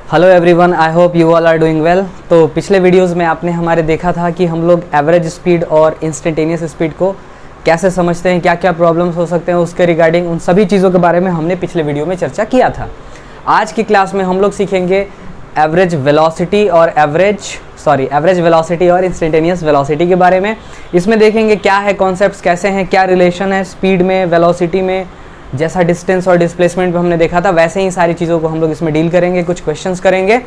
Hello everyone, I hope you all are doing well. तो पिछले videos में आपने हमारे देखा था कि हम लोग एवरेज स्पीड और इंस्टेंटेनियस स्पीड को कैसे समझते हैं, क्या क्या प्रॉब्लम्स हो सकते हैं उसके रिगार्डिंग, उन सभी चीज़ों के बारे में हमने पिछले वीडियो में चर्चा किया था। आज की क्लास में हम लोग सीखेंगे एवरेज वेलोसिटी और इंस्टेंटेनियस वेलोसिटी के बारे में। इसमें देखेंगे क्या है कॉन्सेप्ट्स, कैसे हैं, क्या रिलेशन है स्पीड में, वेलोसिटी में। जैसा डिस्टेंस और डिस्प्लेसमेंट पे हमने देखा था वैसे ही सारी चीज़ों को हम लोग इसमें डील करेंगे, कुछ क्वेश्चंस करेंगे।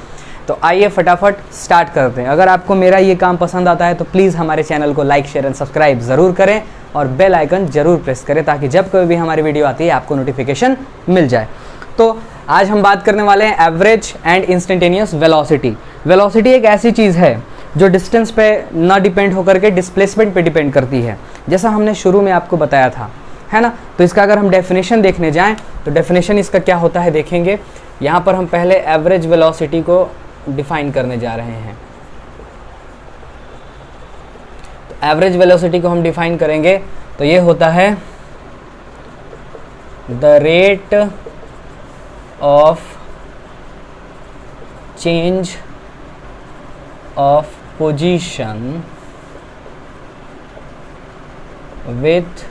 तो आइए फटाफट स्टार्ट करते हैं। अगर आपको मेरा ये काम पसंद आता है तो प्लीज़ हमारे चैनल को लाइक, शेयर एंड सब्सक्राइब ज़रूर करें और बेल आइकन ज़रूर प्रेस करें ताकि जब कोई भी हमारी वीडियो आती है आपको नोटिफिकेशन मिल जाए। तो आज हम बात करने वाले हैं average and instantaneous velocity. Velocity एक ऐसी चीज़ है जो डिस्टेंस पे ना डिपेंड होकर के डिस्प्लेसमेंट पे डिपेंड करती है, जैसा हमने शुरू में आपको बताया था, है ना। तो इसका अगर हम डेफिनेशन देखने जाएं तो डेफिनेशन इसका क्या होता है देखेंगे। यहाँ पर हम पहले एवरेज वेलोसिटी को डिफाइन करने जा रहे हैं। तो एवरेज वेलोसिटी को हम डिफाइन करेंगे तो ये होता है the rate of change of position with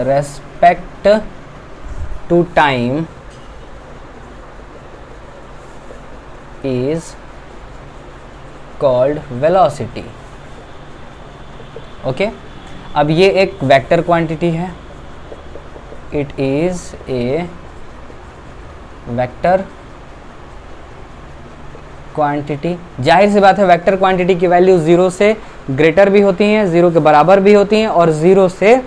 respect to time is called velocity। Okay, अब ये एक वेक्टर क्वांटिटी है, it is a vector quantity. जाहिर सी बात है वेक्टर क्वांटिटी की वैल्यू 0 से ग्रेटर भी होती हैं, 0 के बराबर भी होती हैं और 0 से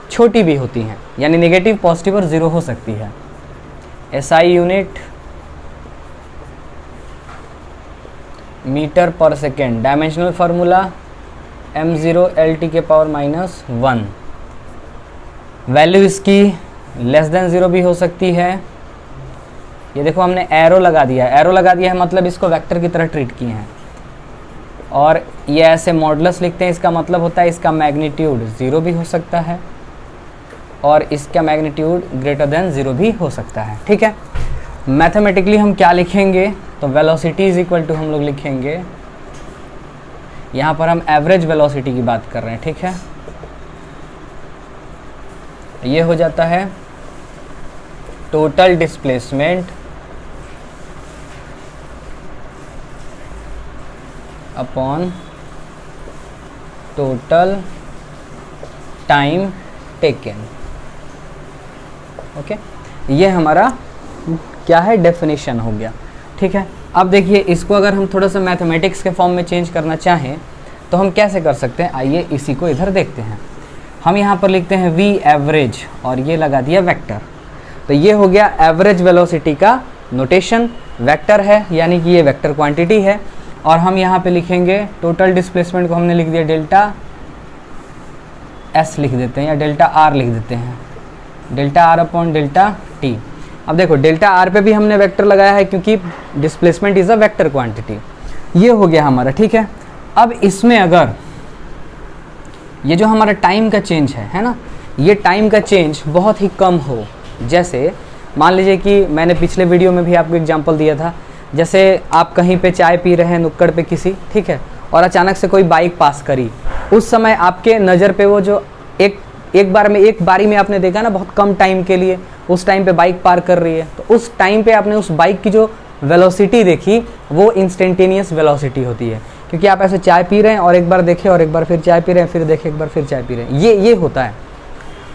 छोटी भी होती हैं, यानी नेगेटिव, पॉजिटिव और 0 हो सकती है। SI unit metre per second, dimensional formula m0 LT के पावर -1। वैल्यू इसकी लेस देन 0 भी हो सकती है। ये देखो हमने एरो लगा दिया है, मतलब इसको वेक्टर की तरह ट्रीट किए हैं। और ये ऐसे मॉडुलस लिखते हैं, इसका मतलब होता है इसका मैग्नीट्यूड 0 भी हो सकता है और इसका मैग्नीट्यूड ग्रेटर देन 0 भी हो सकता है। ठीक है, मैथमेटिकली हम क्या लिखेंगे तो वेलोसिटी इज इक्वल टू हम लोग लिखेंगे, यहाँ पर हम एवरेज वेलोसिटी की बात कर रहे हैं, ठीक है। ये हो जाता है total displacement upon total time taken. Okay, ये हमारा क्या है, डेफिनेशन हो गया। ठीक है, अब देखिए इसको अगर हम थोड़ा सा मैथमेटिक्स के फॉर्म में चेंज करना चाहें तो हम कैसे कर सकते हैं, आइए इसी को इधर देखते हैं। हम यहाँ पर लिखते हैं वी एवरेज और ये लगा दिया वेक्टर। तो ये हो गया एवरेज वेलोसिटी का नोटेशन, वेक्टर है यानी कि ये वेक्टर क्वांटिटी है। और हम यहाँ पे लिखेंगे टोटल डिस्प्लेसमेंट को हमने लिख दिया डेल्टा S लिख देते हैं या डेल्टा R लिख देते हैं, delta R upon delta T। अब देखो डेल्टा R पे भी हमने वेक्टर लगाया है क्योंकि displacement is a vector quantity. ये हो गया हमारा, ठीक है। अब इसमें अगर ये जो हमारा टाइम का चेंज है ना, ये टाइम का चेंज बहुत ही कम हो, जैसे मान लीजिए कि मैंने पिछले वीडियो में भी आपको एग्जांपल दिया था, जैसे आप कहीं पे चाय पी रहे हैं नुक्कड़ पे किसी, ठीक है, और अचानक से कोई बाइक पास करी। उस समय आपके नज़र पे वो जो एक बारी में आपने देखा ना, बहुत कम टाइम के लिए उस टाइम पे बाइक पार कर रही है, तो उस टाइम पे आपने उस बाइक की जो वेलोसिटी देखी वो इंस्टेंटेनियस वेलोसिटी होती है, क्योंकि आप ऐसे चाय पी रहे हैं और एक बार देखे और एक बार फिर चाय पी रहे हैं, फिर देखे एक बार फिर चाय पी रहे हैं, ये होता है।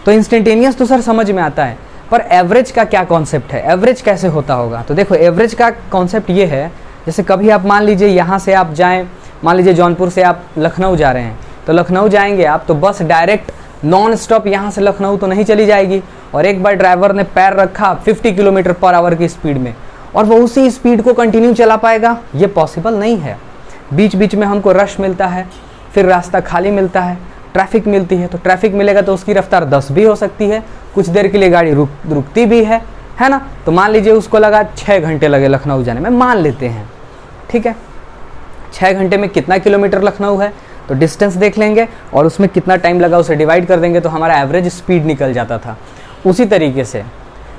तो इंस्टेंटेनियस तो सर समझ में आता है, पर एवरेज का क्या कॉन्सेप्ट है, एवरेज कैसे होता होगा। तो देखो एवरेज का कॉन्सेप्ट ये है, जैसे कभी आप मान लीजिए यहाँ से आप जाएँ, मान लीजिए जौनपुर से आप लखनऊ जा रहे हैं, तो लखनऊ जाएंगे आप तो बस डायरेक्ट नॉन स्टॉप यहाँ से लखनऊ तो नहीं चली जाएगी। और एक बार ड्राइवर ने पैर रखा 50 किलोमीटर पर आवर की स्पीड में और वो उसी स्पीड को कंटिन्यू चला पाएगा, ये पॉसिबल नहीं है। बीच बीच में हमको रश मिलता है, फिर रास्ता खाली मिलता है, ट्रैफिक मिलती है। तो ट्रैफिक मिलेगा तो उसकी रफ्तार 10 भी हो सकती है, कुछ देर के लिए गाड़ी रुकती भी है ना। तो मान लीजिए उसको लगा 6 घंटे लगे लखनऊ जाने में, मान लेते हैं, ठीक है। 6 घंटे में कितना किलोमीटर लखनऊ है, तो डिस्टेंस देख लेंगे और उसमें कितना टाइम लगा उसे डिवाइड कर देंगे तो हमारा एवरेज स्पीड निकल जाता था। उसी तरीके से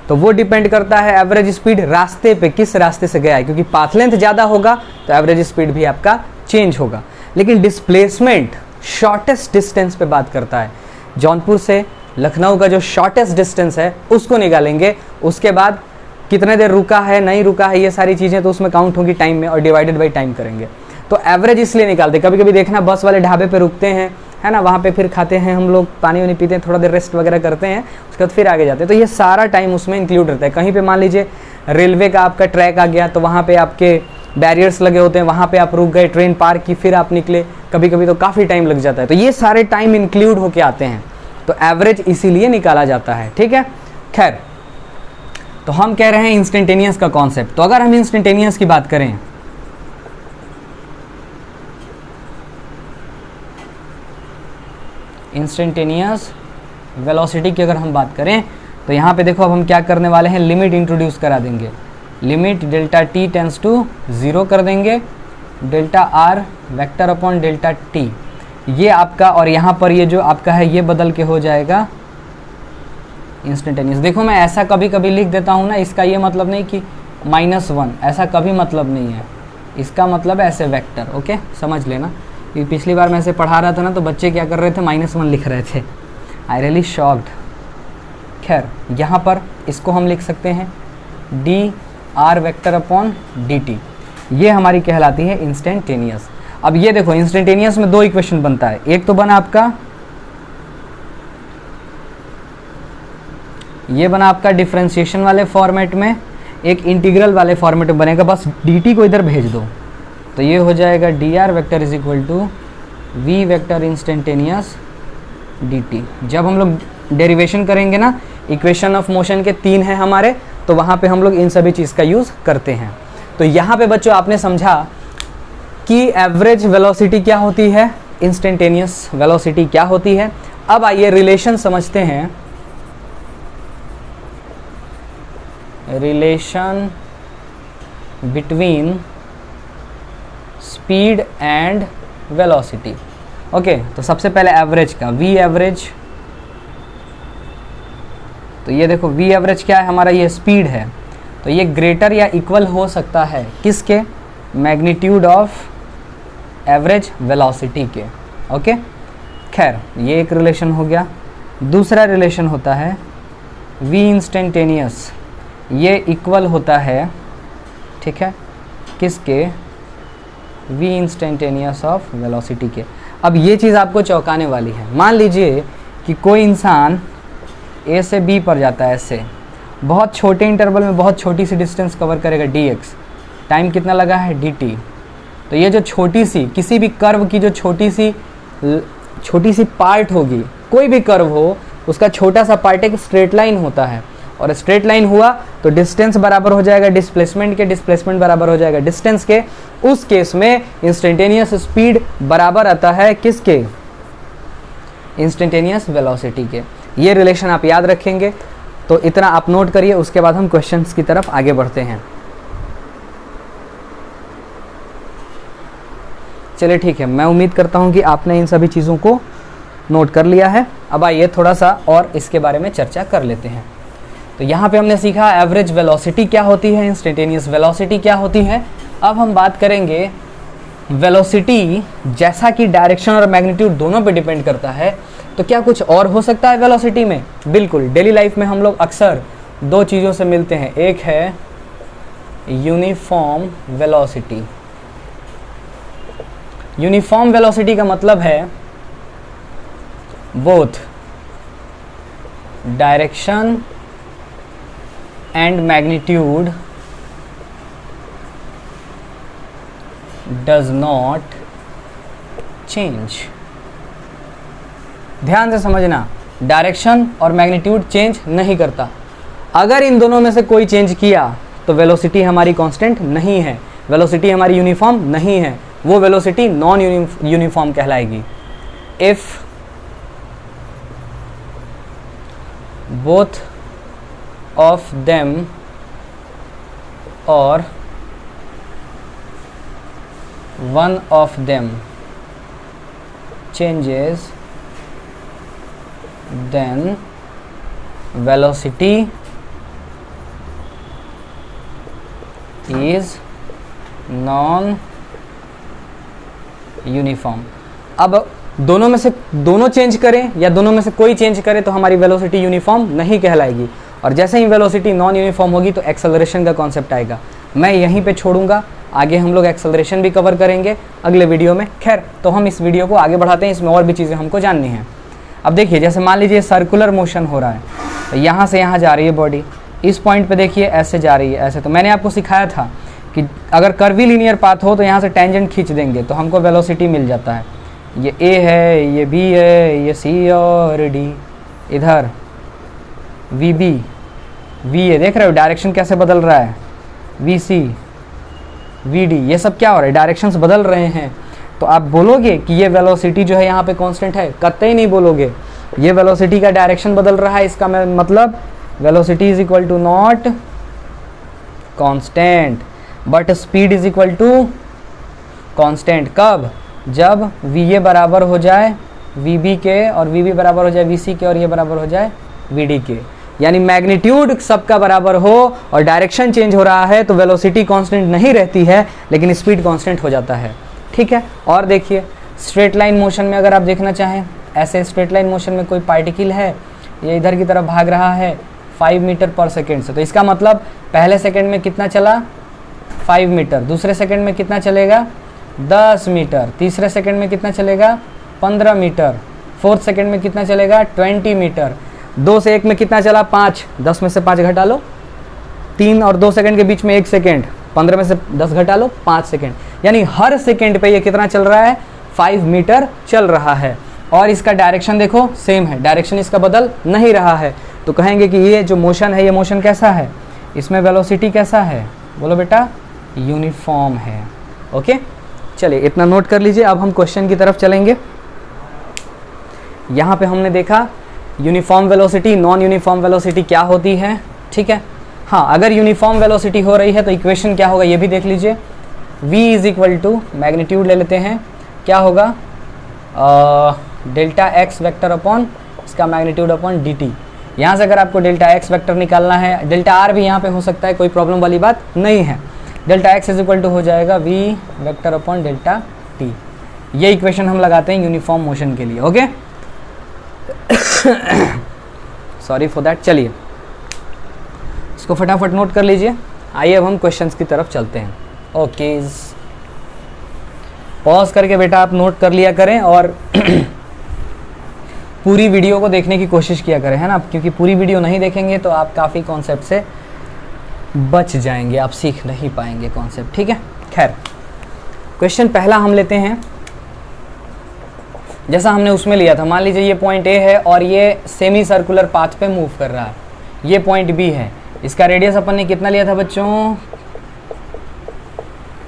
तो वो डिपेंड करता है एवरेज स्पीड रास्ते पे, किस रास्ते से गया है, क्योंकि पाथ लेंथ ज़्यादा होगा तो एवरेज स्पीड भी आपका चेंज होगा। लेकिन डिस्प्लेसमेंट शॉर्टेस्ट डिस्टेंस पे बात करता है। जौनपुर से लखनऊ का जो शॉर्टेस्ट डिस्टेंस है उसको निकालेंगे, उसके बाद कितने देर रुका है नहीं रुका है ये सारी चीज़ें तो उसमें काउंट होंगी टाइम में, और डिवाइडेड बाई टाइम करेंगे। तो एवरेज इसलिए निकालते, कभी कभी देखना बस वाले ढाबे पे रुकते हैं, है ना, वहाँ पे फिर खाते हैं हम लोग, पानी वानी पीते हैं, थोड़ा देर रेस्ट वगैरह करते हैं, उसके बाद फिर आगे जाते हैं। तो ये सारा टाइम उसमें इंक्लूड रहता है। कहीं पे मान लीजिए रेलवे का आपका ट्रैक आ गया तो वहाँ पे आपके बैरियर्स लगे होते हैं, वहाँ पे आप रुक गए, ट्रेन पार की, फिर आप निकले, कभी कभी तो काफ़ी टाइम लग जाता है। तो ये सारे टाइम इंक्लूड होके आते हैं, तो एवरेज इसीलिए निकाला जाता है। ठीक है, खैर, तो हम कह रहे हैं इंस्टेंटेनियस का कॉन्सेप्ट। तो अगर हम इंस्टेंटेनियस की बात करें, इंस्टेंटेनियस वेलोसिटी की अगर हम बात करें, तो यहाँ पे देखो अब हम क्या करने वाले हैं, लिमिट इंट्रोड्यूस करा देंगे। Limit delta T tends to 0 कर देंगे, delta R vector upon delta T, ये आपका, और यहाँ पर ये जो आपका है ये बदल के हो जाएगा इंस्टेंटेनियस। देखो मैं ऐसा कभी कभी लिख देता हूँ ना, इसका ये मतलब नहीं कि -1, ऐसा कभी मतलब नहीं है, इसका मतलब है ऐसे वेक्टर। ओके, समझ लेना। क्योंकि पिछली बार मैं ऐसे पढ़ा रहा था ना तो बच्चे क्या कर रहे थे, -1 लिख रहे थे। I really shocked. खैर, यहाँ पर इसको हम लिख सकते हैं D r vector upon d T, ये हमारी कहलाती है इंस्टेंटेनियस। अब ये देखो इंस्टेंटेनियस में 2 इक्वेशन बनता है, एक तो बना आपका, ये बना आपका डिफरेंशिएशन वाले फॉर्मेट में, एक इंटीग्रल वाले फॉर्मेट में बनेगा, बस dt को इधर भेज दो तो ये हो जाएगा dr vector is equal to v vector instantaneous dt। जब हम लोग डेरिवेशन करेंगे ना, इक्वेशन ऑफ मोशन के 3 हैं हमारे, तो वहाँ पे हम लोग इन सभी चीज़ का यूज़ करते हैं। तो यहाँ पे बच्चों आपने समझा कि एवरेज वेलोसिटी क्या होती है, इंस्टेंटेनियस वेलोसिटी क्या होती है। अब आइए रिलेशन समझते हैं, relation between speed and velocity. Okay, तो सबसे पहले एवरेज का, वी एवरेज, तो ये देखो वी एवरेज क्या है हमारा, ये स्पीड है, तो ये ग्रेटर या इक्वल हो सकता है किसके, मैग्नीट्यूड ऑफ एवरेज वेलोसिटी के। ओके, खैर ये एक रिलेशन हो गया। दूसरा रिलेशन होता है वी इंस्टेंटेनियस, ये इक्वल होता है, ठीक है, किसके, वी इंस्टेंटेनियस ऑफ वेलोसिटी के। अब ये चीज़ आपको चौंकाने वाली है। मान लीजिए कि कोई इंसान ए से बी पर जाता है, ऐसे बहुत छोटे इंटरवल में बहुत छोटी सी डिस्टेंस कवर करेगा dx, टाइम कितना लगा है dt। तो ये जो छोटी सी, किसी भी कर्व की जो छोटी सी पार्ट होगी, कोई भी कर्व हो उसका छोटा सा पार्ट एक स्ट्रेट लाइन होता है, और स्ट्रेट लाइन हुआ तो डिस्टेंस बराबर हो जाएगा डिस्प्लेसमेंट के, डिस्प्लेसमेंट बराबर हो जाएगा डिस्टेंस के। उस केस में इंस्टेंटेनियस स्पीड बराबर आता है किसके, इंस्टेंटेनियस वेलोसिटी के। ये रिलेशन आप याद रखेंगे, तो इतना आप नोट करिए, उसके बाद हम क्वेश्चंस की तरफ आगे बढ़ते हैं। चलिए ठीक है, मैं उम्मीद करता हूं कि आपने इन सभी चीज़ों को नोट कर लिया है। अब आइए थोड़ा सा और इसके बारे में चर्चा कर लेते हैं। तो यहाँ पे हमने सीखा एवरेज वेलोसिटी क्या होती है, इंस्टेंटेनियस वेलोसिटी क्या होती है। अब हम बात करेंगे वेलोसिटी, जैसा कि डायरेक्शन और मैग्नीट्यूड दोनों पे डिपेंड करता है, तो क्या कुछ और हो सकता है वेलोसिटी में? बिल्कुल, डेली लाइफ में हम लोग अक्सर 2 चीज़ों से मिलते हैं, एक है यूनिफॉर्म वेलोसिटी। यूनिफॉर्म वेलोसिटी का मतलब है both direction and magnitude does not change. ध्यान से समझना, डायरेक्शन और मैग्नीट्यूड चेंज नहीं करता। अगर इन दोनों में से कोई चेंज किया तो वेलोसिटी हमारी कांस्टेंट नहीं है, वेलोसिटी हमारी यूनिफॉर्म नहीं है, वो वेलोसिटी नॉन यूनिफॉर्म कहलाएगी। If both of them or one of them changes, then velocity is non uniform. अब दोनों चेंज करें या दोनों में से कोई चेंज करे तो हमारी वेलोसिटी यूनिफॉर्म नहीं कहलाएगी, और जैसे ही वेलोसिटी नॉन यूनिफॉर्म होगी तो एक्सेलरेशन का कॉन्सेप्ट आएगा। मैं यहीं पे छोड़ूंगा, आगे हम लोग एक्सेलरेशन भी कवर करेंगे अगले वीडियो में। खैर, तो हम इस वीडियो को आगे बढ़ाते हैं, इसमें और भी चीज़ें हमको जाननी हैं। अब देखिए, जैसे मान लीजिए सर्कुलर मोशन हो रहा है, तो यहाँ से यहाँ जा रही है बॉडी, इस पॉइंट पे देखिए ऐसे जा रही है, ऐसे। तो मैंने आपको सिखाया था कि अगर कर्वी लीनियर पाथ हो तो यहाँ से टेंजेंट खींच देंगे तो हमको वेलोसिटी मिल जाता है। ये ए है, ये बी है, ये सी और डी, इधर वी बी, वी ए, देख रहे हो डायरेक्शन कैसे बदल रहा है, वी सी, वी डी, ये सब क्या हो रहा है, डायरेक्शंस बदल रहे हैं। तो आप बोलोगे कि ये वेलोसिटी जो है यहाँ पे कांस्टेंट है? कतई नहीं बोलोगे। ये वेलोसिटी का डायरेक्शन बदल रहा है, इसका मतलब velocity is equal to not constant, but speed is equal to constant. कब? जब वी ए बराबर हो जाए वी बी के, और वी बी बराबर हो जाए वी सी के, और ये बराबर हो जाए वी डी के। यानी मैग्नीट्यूड सबका बराबर हो और डायरेक्शन चेंज हो रहा है तो वेलोसिटी कांस्टेंट नहीं रहती है, लेकिन स्पीड कांस्टेंट हो जाता है। ठीक है। और देखिए, स्ट्रेट लाइन मोशन में अगर आप देखना चाहें, ऐसे स्ट्रेट लाइन मोशन में कोई पार्टिकल है, ये इधर की तरफ भाग रहा है 5 मीटर पर सेकेंड से, तो इसका मतलब पहले सेकेंड में कितना चला? 5 मीटर। दूसरे सेकेंड में कितना चलेगा? 10 मीटर। तीसरे सेकेंड में कितना चलेगा? 15 मीटर। फोर्थ सेकेंड में कितना चलेगा? 20 मीटर। 2 से 1 में कितना चला? 5। 10 में से 5 घटा लो, 3 और 2 सेकेंड के बीच में 1 सेकेंड, 15 में से 10 घटा लो, 5 सेकेंड। यानी हर सेकेंड पे ये कितना चल रहा है? 5 मीटर चल रहा है। और इसका डायरेक्शन देखो सेम है, डायरेक्शन इसका बदल नहीं रहा है। तो कहेंगे कि ये जो मोशन है, ये मोशन कैसा है? इसमें वेलोसिटी कैसा है? बोलो बेटा, यूनिफॉर्म है। ओके, चलिए इतना नोट कर लीजिए। अब हम क्वेश्चन की तरफ चलेंगे। यहाँ पे हमने देखा uniform velocity, non uniform velocity क्या होती है। ठीक है। हाँ, अगर यूनिफॉर्म वेलोसिटी हो रही है तो इक्वेशन क्या होगा ये भी देख लीजिए। v is equal to, magnitude ले लेते हैं, क्या होगा? डेल्टा एक्स वेक्टर अपॉन इसका मैग्नीट्यूड अपॉन डी टी। यहाँ से अगर आपको डेल्टा एक्स वेक्टर निकालना है, डेल्टा आर भी यहाँ पे हो सकता है, कोई प्रॉब्लम वाली बात नहीं है। Delta x is equal to हो जाएगा v vector upon delta T. ये इक्वेशन हम लगाते हैं यूनिफॉर्म मोशन के लिए। Okay, sorry for that. चलिए इसको फटाफट नोट कर लीजिए। आइए अब हम क्वेश्चंस की तरफ चलते हैं। ओके, पॉज करके बेटा आप नोट कर लिया करें और पूरी वीडियो को देखने की कोशिश किया करें, है ना, क्योंकि पूरी वीडियो नहीं देखेंगे तो आप काफ़ी कॉन्सेप्ट से बच जाएंगे, आप सीख नहीं पाएंगे कॉन्सेप्ट। ठीक है। खैर, क्वेश्चन पहला हम लेते हैं, जैसा हमने उसमें लिया था। मान लीजिए ये पॉइंट ए है और ये सेमी सर्कुलर पाथ पे मूव कर रहा है। ये पॉइंट बी है, इसका रेडियस अपन ने कितना लिया था बच्चों?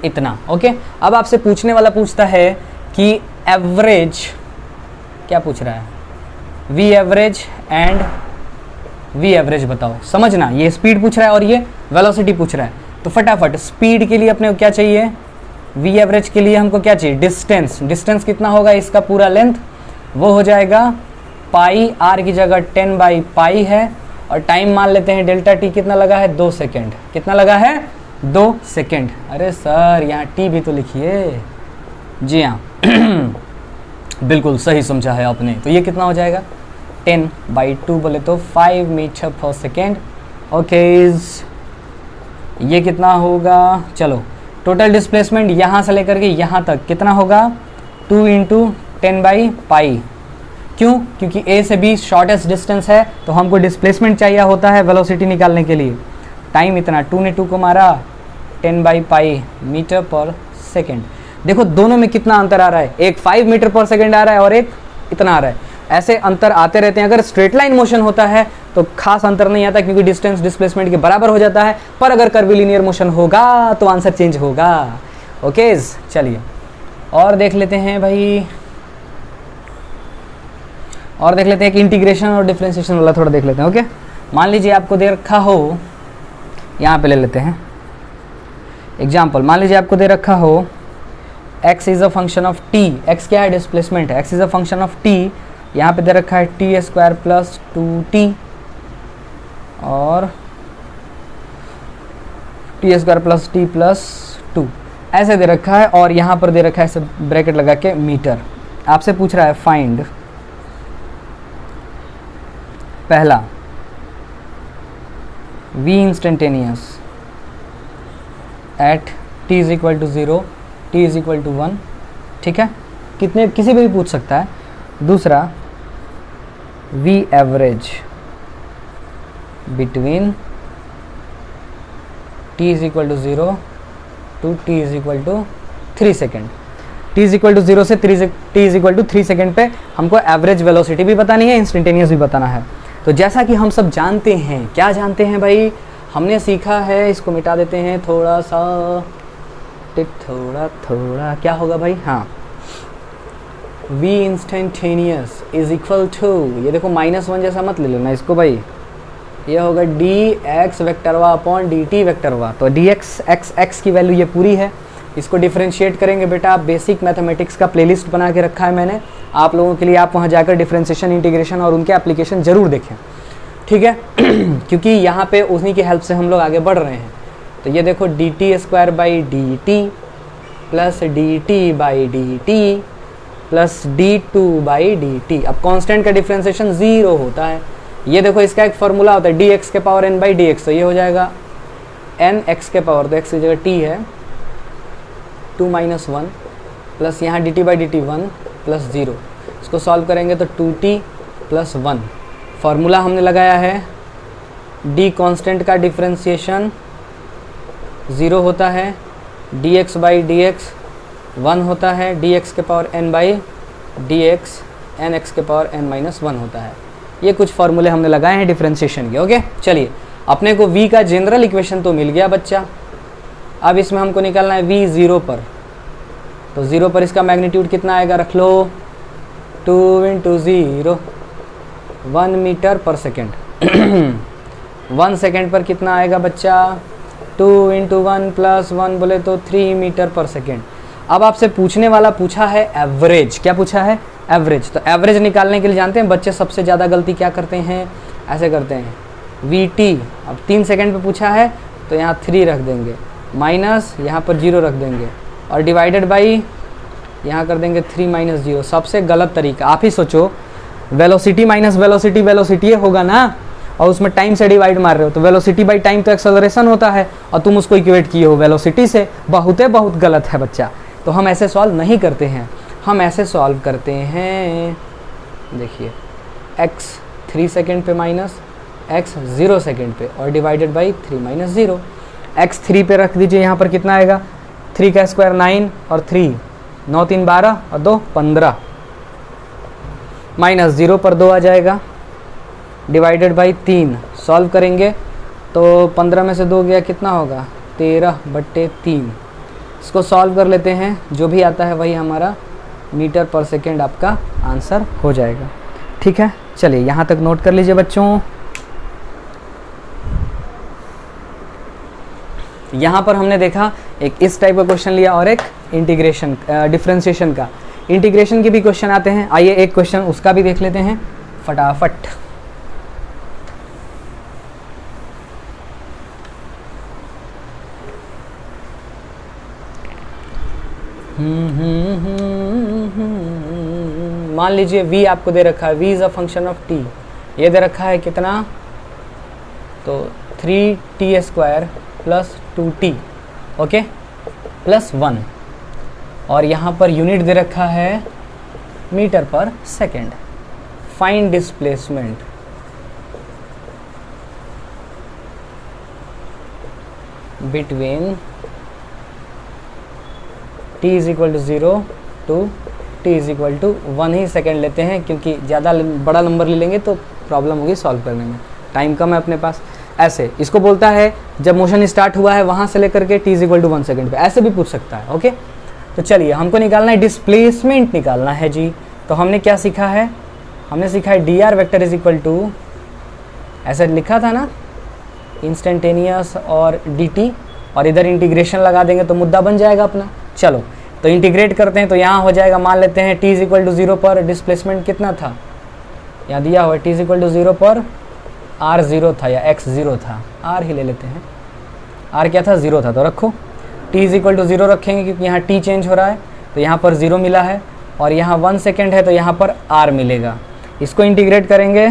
इतना। ओके, अब आपसे पूछने वाला पूछता है कि एवरेज, क्या पूछ रहा है? V average and v average बताओ। समझना, ये स्पीड पूछ रहा है और ये वेलोसिटी पूछ रहा है। तो फटाफट स्पीड के लिए अपने को क्या चाहिए? वी एवरेज के लिए हमको क्या चाहिए? डिस्टेंस। डिस्टेंस कितना होगा इसका पूरा लेंथ? वो हो जाएगा पाई, आर की जगह 10 बाई पाई है, और टाइम मान लेते हैं डेल्टा टी कितना लगा है? 2 सेकेंड। कितना लगा है? 2 सेकेंड। अरे सर, यहाँ टी भी तो लिखिए। जी हाँ, बिल्कुल सही समझा है आपने। तो ये कितना हो जाएगा? 10 बाई 2 बोले तो 5 मीटर पर सेकेंड। ओके, ये कितना होगा? चलो, टोटल डिस्प्लेसमेंट यहाँ से लेकर के यहाँ तक कितना होगा? 2 इंटू 10 बाई पाई। क्यों? क्योंकि ए से बी शॉर्टेस्ट डिस्टेंस है, तो हमको डिस्प्लेसमेंट चाहिए होता है वेलोसिटी निकालने के लिए। टाइम इतना, 2 ने 2 को मारा, 10 by pi metre per second. देखो दोनों में कितना अंतर आ रहा है, एक 5 मीटर पर सेकेंड आ रहा है और एक इतना आ रहा है। ऐसे अंतर आते रहते हैं। अगर स्ट्रेट लाइन मोशन होता है तो खास अंतर नहीं आता, क्योंकि डिस्टेंस डिस्प्लेसमेंट के बराबर हो जाता है। पर अगर कर्वीलिनियर मोशन होगा तो आंसर चेंज होगा। ओके, चलिए और देख लेते हैं भाई, और देख लेते हैं कि इंटीग्रेशन और डिफरेंशिएशन वाला थोड़ा देख लेते हैं। ओके, मान लीजिए आपको दे रखा हो, यहाँ पे ले लेते हैं एग्जाम्पल। मान लीजिए आपको दे रखा हो x is a function of t। x क्या है? डिस्प्लेसमेंट है। x is a function of t, यहाँ पे दे रखा है t स्क्वायर प्लस 2t और T square plus T plus 2 ऐसे दे रखा है, और यहाँ पर दे रखा है ऐसे ब्रैकेट लगा के मीटर। आपसे पूछ रहा है फाइंड पहला v instantaneous at t is equal to 0, t is equal to 1, ठीक है, कितने किसी भी पूछ सकता है। दूसरा v average between t is equal to 0 to t is equal to 3 second. t is equal to 0 से t is equal to 3 second पे हमको एवरेज वेलोसिटी भी बतानी है, इंस्टेंटेनियस भी बताना है। तो जैसा कि हम सब जानते हैं, क्या जानते हैं भाई, हमने सीखा है, इसको मिटा देते हैं थोड़ा सा, थोड़ा क्या होगा भाई, हाँ, v instantaneous is equal to, ये देखो -1 जैसा मत ले लेना इसको भाई, ये होगा dx वेक्टरवा अपॉन dt वेक्टरवा। तो dx x की वैल्यू ये पूरी है, इसको डिफरेंशिएट करेंगे बेटा। आप बेसिक मैथमेटिक्स का प्लेलिस्ट बना के रखा है मैंने आप लोगों के लिए, आप वहाँ जाकर डिफरेंशिएशन, इंटीग्रेशन और उनके एप्लीकेशन ज़रूर देखें, ठीक है क्योंकि यहाँ पे उन्हीं की हेल्प से हम लोग आगे बढ़ रहे हैं। तो ये देखो dt square by D T plus dt by D T plus d2 by D T. अब कांस्टेंट का डिफरेंशिएशन 0 होता है। ये देखो इसका एक फार्मूला होता है dx के पावर n बाई dx, तो ये हो जाएगा n x के पावर, तो x की जगह t है 2 - 1 प्लस यहाँ dt by D T 1 plus 0। इसको सॉल्व करेंगे तो 2t प्लस 1। फार्मूला हमने लगाया है d कांस्टेंट का डिफरेंशिएशन 0 होता है, dx बाई dx 1 होता है, dx के power n by dx nx के पावर n - 1 होता है। ये कुछ फार्मूले हमने लगाए हैं डिफरेंशिएशन के। ओके, चलिए अपने को v का जनरल इक्वेशन तो मिल गया बच्चा। अब इसमें हमको निकालना है v 0 पर, तो 0 पर इसका मैग्नीट्यूड कितना आएगा, रख लो 2 × 0 1 मीटर पर सेकेंड 1 सेकेंड पर कितना आएगा बच्चा, 2 × 1 प्लस 1 बोले तो 3 मीटर पर सेकेंड। अब आपसे पूछने वाला पूछा है एवरेज, क्या पूछा है, एवरेज। तो एवरेज निकालने के लिए जानते हैं बच्चे सबसे ज़्यादा गलती क्या करते हैं, ऐसे करते हैं वी टी, अब 3 सेकेंड पे पूछा है तो यहाँ 3 रख देंगे, माइनस यहाँ पर 0 रख देंगे, और डिवाइडेड बाई यहाँ कर देंगे 3 - 0। सबसे गलत तरीका, आप ही सोचो, वेलोसिटी माइनस वेलोसिटी वेलोसिटी होगा ना, और उसमें टाइम से डिवाइड मार रहे हो, तो वेलोसिटी बाई टाइम तो एक्सेलरेशन होता है, और तुम उसको इक्वेट किए हो वेलोसिटी से। बहुत गलत है बच्चा। तो हम ऐसे सॉल्व नहीं करते हैं, हम ऐसे सॉल्व करते हैं, देखिए x 3 सेकेंड पे माइनस x 0 सेकेंड पे, और डिवाइडेड बाई 3 - 0। x 3 पे रख दीजिए, यहाँ पर कितना आएगा, 3 का स्क्वायर 9 और 3 9 3 12 और 2 15, माइनस 0 पर 2 आ जाएगा, डिवाइडेड बाई 3। सॉल्व करेंगे तो 15 में से 2 गया, कितना होगा 13/3। इसको सॉल्व कर लेते हैं, जो भी आता है वही हमारा मीटर पर सेकेंड आपका आंसर हो जाएगा, ठीक है। चलिए यहाँ तक नोट कर लीजिए बच्चों। यहाँ पर हमने देखा एक इस टाइप का क्वेश्चन लिया और एक इंटीग्रेशन डिफरेंशिएशन का। इंटीग्रेशन के भी क्वेश्चन आते हैं, आइए एक क्वेश्चन उसका भी देख लेते हैं फटाफट। मान लीजिए v आपको दे रखा है, v is a function of t, ये दे रखा है कितना, तो 3t square plus 2t, okay, plus 1, और यहाँ पर यूनिट दे रखा है metre per second. Find displacement, between t is equal to 0 to t is equal to 1 ही सेकेंड लेते हैं, क्योंकि ज़्यादा बड़ा नंबर ले लेंगे तो प्रॉब्लम होगी सॉल्व करने में, टाइम कम है अपने पास। ऐसे इसको बोलता है जब मोशन स्टार्ट हुआ है वहाँ से लेकर के t is equal to 1 second पे, ऐसे भी पूछ सकता है। ओके, तो चलिए हमको निकालना है डिस्प्लेसमेंट निकालना है जी। तो हमने क्या सीखा है, हमने सीखा है d r vector is equal to, ऐसे लिखा था ना, इंस्टेंटेनियस और डी टी, और इधर इंटीग्रेशन लगा देंगे तो मुद्दा बन जाएगा अपना। चलो तो इंटीग्रेट करते हैं, तो यहाँ हो जाएगा, मान लेते हैं t इज इक्वल टू 0 पर डिस्प्लेसमेंट कितना था, यहाँ दिया हुआ t इज इक्वल टू 0 पर r 0 था या x 0 था, r ही ले लेते हैं, r क्या था 0 था, तो रखो t इज इक्वल टू 0 रखेंगे क्योंकि यहाँ t चेंज हो रहा है, तो यहाँ पर 0 मिला है, और यहाँ 1 सेकेंड है तो यहाँ पर r मिलेगा। इसको इंटीग्रेट करेंगे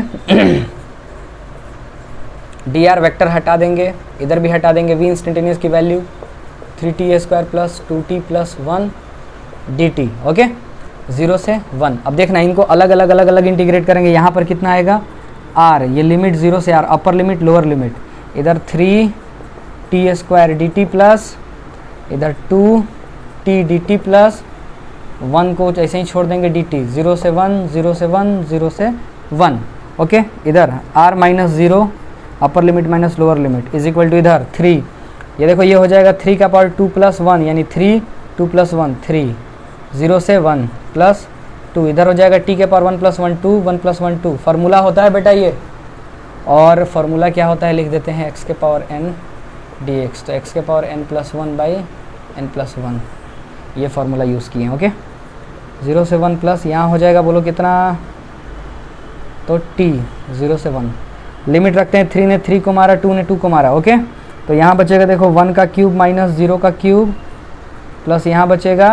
dr वेक्टर हटा देंगे, इधर भी हटा देंगे, v इंस्टेंटेनियस की value 3t² plus 2t plus 1 dt। Okay, 0 से 1। अब देखना इनको अलग अलग इंटीग्रेट करेंगे। यहाँ पर कितना आएगा r, ये लिमिट 0 से r, upper limit lower limit, इधर 3t² dt प्लस इधर 2t dt प्लस 1 को ऐसे ही छोड़ देंगे dt, 0 से 1 0 से 1 0 से 1। ओके, इधर r minus 0 upper limit minus lower limit is equal to इधर 3, ये देखो ये हो जाएगा 3 का पावर 2 प्लस 1 यानी 3 2 प्लस 1 3, 0 से 1 प्लस 2, इधर हो जाएगा t के पावर 1 प्लस 1 2 1 प्लस 1 2। फार्मूला होता है बेटा ये, और फार्मूला क्या होता है लिख देते हैं x के पावर n dx, तो x के power n plus 1 by n plus 1, ये फार्मूला यूज़ किए हैं। ओके, 0 से 1 प्लस यहाँ हो जाएगा, बोलो कितना, तो t 0 से 1, लिमिट रखते हैं, 3 ने 3 को मारा, 2 ने 2 को मारा। ओके, तो यहाँ बचेगा देखो 1 का क्यूब माइनस 0 का क्यूब प्लस यहाँ बचेगा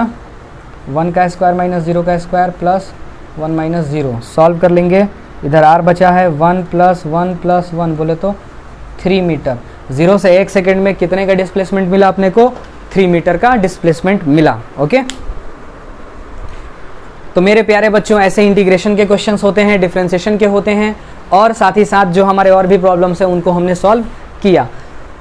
1 का स्क्वायर माइनस 0 का स्क्वायर प्लस 1 माइनस 0। सॉल्व कर लेंगे, इधर r बचा है 1 प्लस 1 प्लस 1 बोले तो 3 मीटर। 0 से 1 सेकेंड में कितने का डिस्प्लेसमेंट मिला अपने को, 3 मीटर का डिस्प्लेसमेंट मिला। ओके, तो मेरे प्यारे बच्चों ऐसे इंटीग्रेशन के क्वेश्चंस होते हैं, डिफरेंशिएशन के होते हैं, और साथ ही साथ जो हमारे और भी प्रॉब्लम्स हैं उनको हमने सॉल्व किया।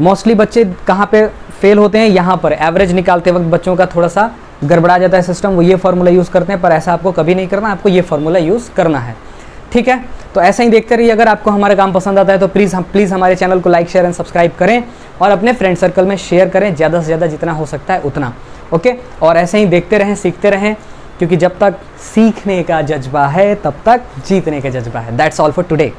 मोस्टली बच्चे कहाँ पे फेल होते हैं, यहाँ पर एवरेज निकालते वक्त बच्चों का थोड़ा सा गड़बड़ा जाता है सिस्टम, वो ये फार्मूला यूज़ करते हैं, पर ऐसा आपको कभी नहीं करना, आपको ये फार्मूला यूज़ करना है। ठीक है, तो ऐसा ही देखते रहिए। अगर आपको हमारा काम पसंद आता है तो प्लीज़ हमारे चैनल को लाइक शेयर एंड सब्सक्राइब करें, और अपने फ्रेंड सर्कल में शेयर करें ज़्यादा से ज़्यादा, जितना हो सकता है उतना। ओके, और ऐसे ही देखते रहें, सीखते रहें, क्योंकि जब तक सीखने का जज्बा है तब तक जीतने का जज्बा है। That's all for today.